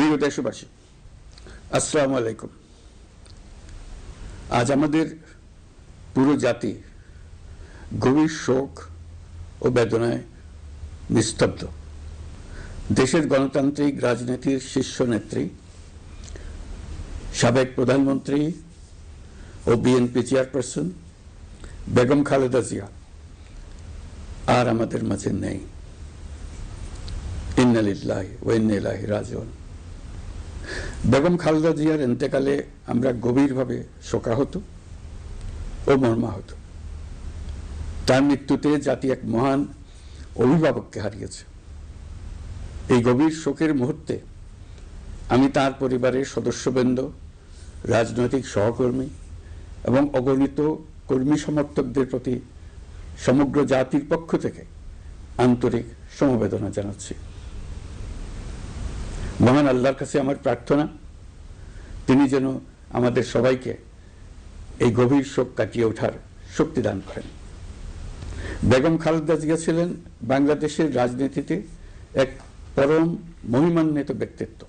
প্রিয় দেশবাসী, আসসালামু আলাইকুম। আজ আমাদের পুরো জাতি গভীর শোক ও বেদনায় নিস্তব্ধ। দেশের গণতান্ত্রিক রাজনীতির শীর্ষ নেত্রী, সাবেক প্রধানমন্ত্রী ও বিএনপি চেয়ারপারসন বেগম খালেদা জিয়া আর আমাদের মাঝে নেই। ইন্না লিল্লাহি ওয়া ইন্না ইলাইহি রাজিউন। বেগম খালেদা জিয়ার ইন্তেকালে আমরা গভীরভাবে শোকাহত ও মর্মাহত। তার মৃত্যুতে জাতি এক মহান অভিভাবককে হারিয়েছে। এই গভীর শোকের মুহূর্তে আমি তার পরিবারের সদস্যবৃন্দ, রাজনৈতিক সহকর্মী এবং অগণিত কর্মী সমর্থকদের প্রতি সমগ্র জাতির পক্ষ থেকে আন্তরিক সমবেদনা জানাচ্ছি। মহান আল্লাহর কাছে আমার প্রার্থনা, তিনি যেন আমাদের সবাইকে এই গভীর শোক কাটিয়ে ওঠার শক্তি দান করেন। বেগম খালেদা জিয়া ছিলেন বাংলাদেশের রাজনীতিতে এক পরম মহিমান্বিত ব্যক্তিত্ব।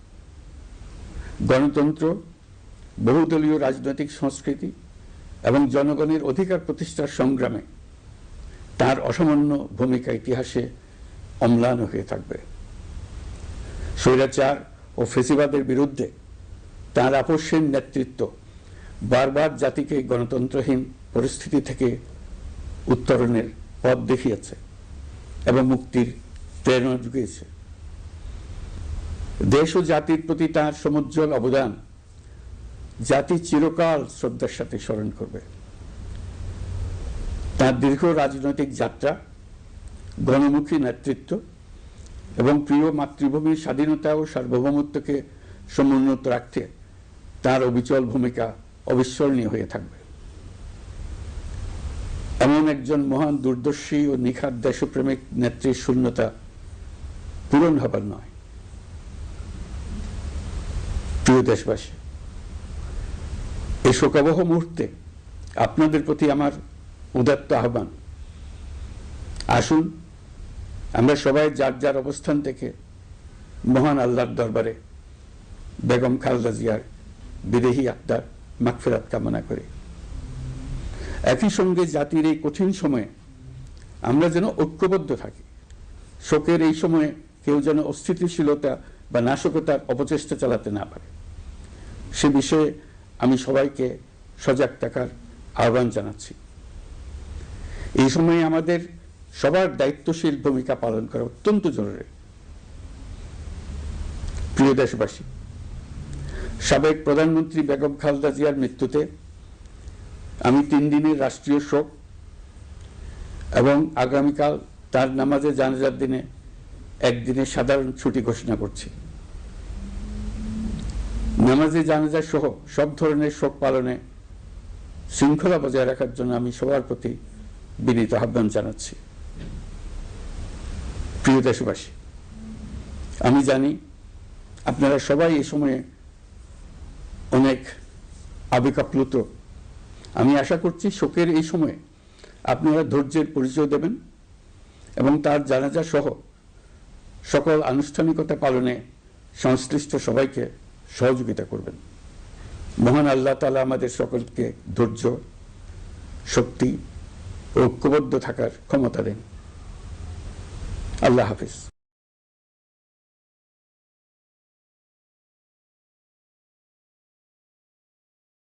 গণতন্ত্র, বহুদলীয় রাজনৈতিক সংস্কৃতি এবং জনগণের অধিকার প্রতিষ্ঠার সংগ্রামে তার অসামান্য ভূমিকা ইতিহাসে অম্লান হয়ে থাকবে। স্বৈরাচার ও ফেসিবাদের বিরুদ্ধে তার আপোষহীন নেতৃত্ব বারবার জাতিকে গণতন্ত্রহীন পরিস্থিতি থেকে উত্তরণের পথ দেখিয়েছে এবং মুক্তির প্রেরণা জুগিয়েছে। দেশ ও জাতির প্রতি তার সমুজ্জ্বল অবদান জাতি চিরকাল শ্রদ্ধার সাথে স্মরণ করবে। তার দীর্ঘ রাজনৈতিক যাত্রা, গণমুখী নেতৃত্ব এবং প্রিয় মাতৃভূমির স্বাধীনতা ও সার্বভৌমত্বকে সমুন্নত রাখতে তার অবিচল ভূমিকা অবিস্মরণীয় হয়ে থাকবে। এমন একজন মহান দূরদর্শী ও নিখাদ দেশপ্রেমিক নেত্রীর শূন্যতা পূরণ হবার নয়। প্রিয় দেশবাসী, এই শোকাবহ মুহূর্তে আপনাদের প্রতি আমার উদাত্ত আহ্বান, আসুন আমরা সবাই যার যার অবস্থান থেকে মহান আল্লাহর দরবারে বেগম খালেদা জিয়ার বিদেহী আত্মার মাগফিরাত কামনা করি। একই সঙ্গে জাতির এই কঠিন সময়ে আমরা যেন ঐক্যবদ্ধ থাকি। শোকের এই সময়ে কেউ যেন অস্থিতিশীলতা বা নাশকতার অপচেষ্টা চালাতে না পারে, সে বিষয়ে আমি সবাইকে সজাগ থাকার আহ্বান জানাচ্ছি। এই সময়ে আমাদের সবার দায়িত্বশীল ভূমিকা পালন করা অত্যন্ত জরুরি। প্রিয় দেশবাসী, সাবেক প্রধানমন্ত্রী বেগম খালেদা জিয়ার মৃত্যুতে আমি 3 দিনের রাষ্ট্রীয় শোক এবং আগামীকাল তার নামাজে জানাজার দিনে একদিনের সাধারণ ছুটি ঘোষণা করছি। নামাজে জানাজা সহ সব ধরনের শোক পালনে শৃঙ্খলা বজায় রাখার জন্য আমি সবার প্রতি বিনীত আহ্বান জানাচ্ছি। প্রিয় দেশবাসী, আমি জানি আপনারা সবাই এই সময়ে অনেক আবেগাপ্লুত। আমি আশা করছি শোকের এই সময়ে আপনারা ধৈর্যের পরিচয় দেবেন এবং তার জানাজা সহ সকল আনুষ্ঠানিকতা পালনে সংশ্লিষ্ট সবাইকে সহযোগিতা করবেন। মহান আল্লাহ তাআলা আমাদের সকলকে ধৈর্য, শক্তি ও ঐক্যবদ্ধ থাকার ক্ষমতা দেন। আল্লাহ হাফিজ।